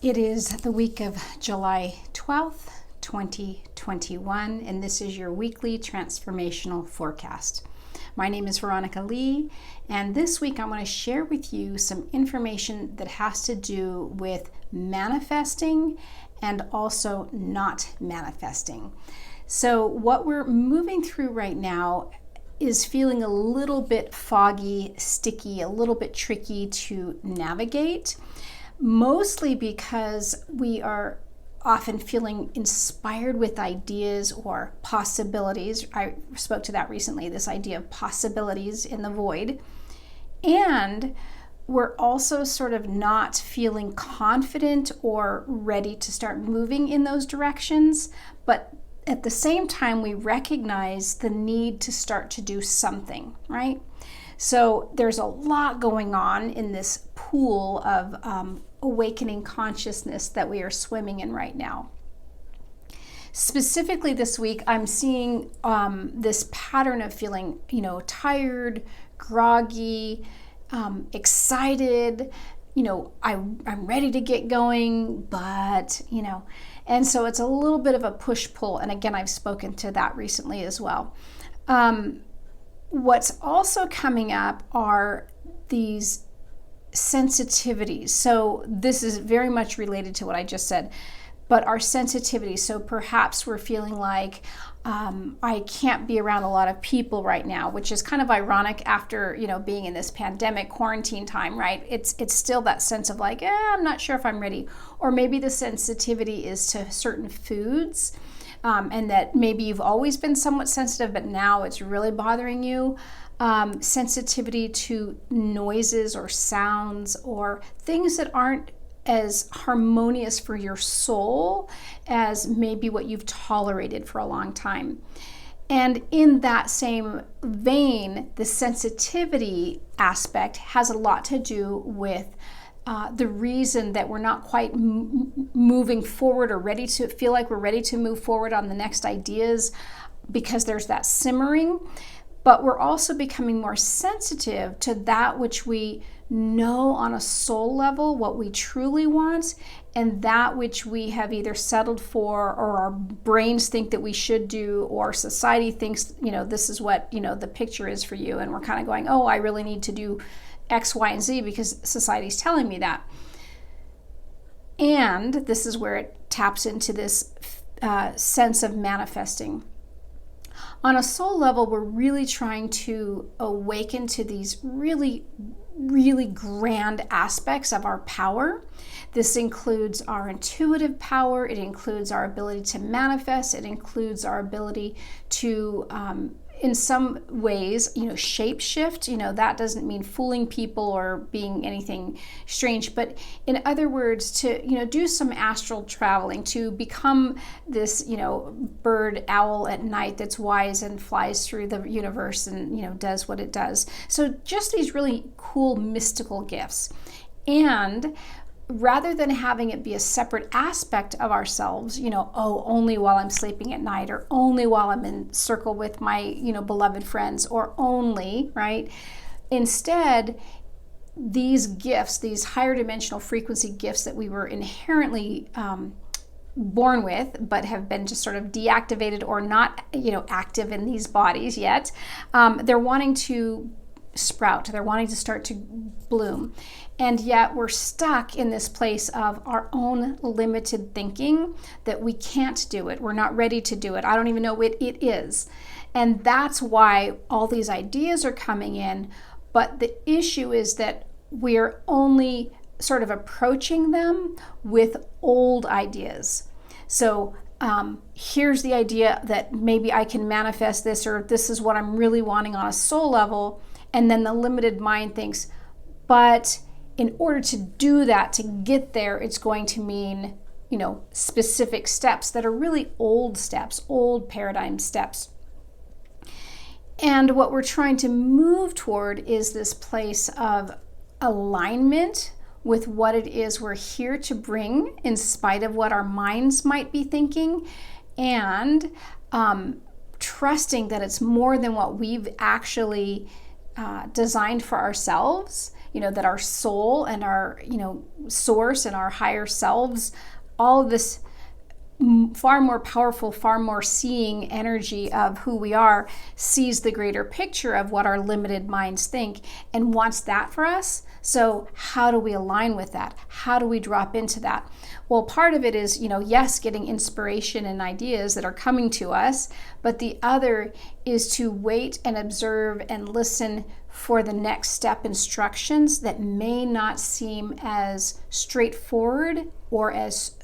It is the week of July 12th, 2021, and this is your weekly transformational forecast. My name is Veronica Lee, and this week I'm going to share with you some information that has to do with manifesting and also not manifesting. So what we're moving through right now is feeling a little bit foggy, sticky, a little bit tricky to navigate. Mostly because we are often feeling inspired with ideas or possibilities. I spoke to that recently, this idea of possibilities in the void. And we're also sort of not feeling confident or ready to start moving in those directions. But at the same time, we recognize the need to start to do something, right? So there's a lot going on in this pool of awakening consciousness that we are swimming in right now. Specifically this week, I'm seeing this pattern of feeling, tired, groggy, excited, I'm ready to get going, but, and so it's a little bit of a push-pull. And again, I've spoken to that recently as well. What's also coming up are these sensitivities. So this is very much related to what I just said, but our sensitivities. So perhaps we're feeling like I can't be around a lot of people right now, which is kind of ironic after, being in this pandemic quarantine time, right? It's still that sense of like, I'm not sure if I'm ready. Or maybe the sensitivity is to certain foods. And that maybe you've always been somewhat sensitive, but now it's really bothering you. Sensitivity to noises or sounds or things that aren't as harmonious for your soul as maybe what you've tolerated for a long time. And in that same vein, the sensitivity aspect has a lot to do with the reason that we're not quite moving forward or ready to feel like we're ready to move forward on the next ideas, because there's that simmering. But we're also becoming more sensitive to that which we know on a soul level, what we truly want, and that which we have either settled for or our brains think that we should do, or society thinks, this is what, the picture is for you. And we're kind of going, oh, I really need to do X, Y, and Z because society's telling me that. And this is where it taps into this sense of manifesting. On a soul level, we're really trying to awaken to these really, really grand aspects of our power. This includes our intuitive power. It includes our ability to manifest. It includes our ability to in some ways, shape shift. That doesn't mean fooling people or being anything strange, but in other words, to, do some astral traveling, to become this, bird owl at night that's wise and flies through the universe and, does what it does. So just these really cool mystical gifts. And rather than having it be a separate aspect of ourselves, only while I'm sleeping at night, or only while I'm in circle with my, beloved friends, or only, right? Instead, these gifts, these higher dimensional frequency gifts that we were inherently born with, but have been just sort of deactivated or not, active in these bodies yet, they're wanting to sprout. They're wanting to start to bloom. And yet we're stuck in this place of our own limited thinking that we can't do it. We're not ready to do it. I don't even know what it is. And that's why all these ideas are coming in. But the issue is that we're only sort of approaching them with old ideas. So here's the idea that maybe I can manifest this, or this is what I'm really wanting on a soul level. And then the limited mind thinks, but in order to do that, to get there, it's going to mean, specific steps that are really old steps, old paradigm steps. And what we're trying to move toward is this place of alignment with what it is we're here to bring, in spite of what our minds might be thinking, and trusting that it's more than what we've actually designed for ourselves. that our soul and our, source and our higher selves, all of this far more powerful, far more seeing energy of who we are, sees the greater picture of what our limited minds think and wants that for us. So how do we align with that? How do we drop into that? Well, part of it is, yes, getting inspiration and ideas that are coming to us, but the other is to wait and observe and listen for the next step instructions that may not seem as straightforward or as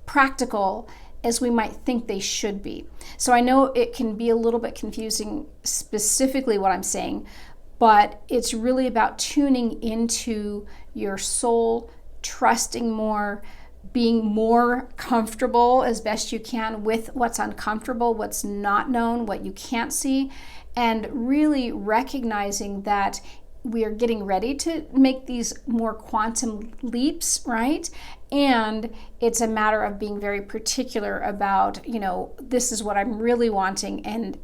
practical as we might think they should be. So I know it can be a little bit confusing specifically what I'm saying, but it's really about tuning into your soul, trusting more, being more comfortable as best you can with what's uncomfortable, what's not known, what you can't see, and really recognizing that we are getting ready to make these more quantum leaps, right? And it's a matter of being very particular about, this is what I'm really wanting, and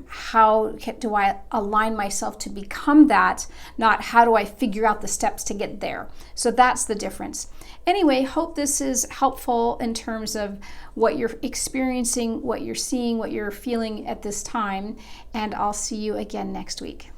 how do I align myself to become that, not how do I figure out the steps to get there. So that's the difference. Anyway, hope this is helpful in terms of what you're experiencing, what you're seeing, what you're feeling at this time, and I'll see you again next week.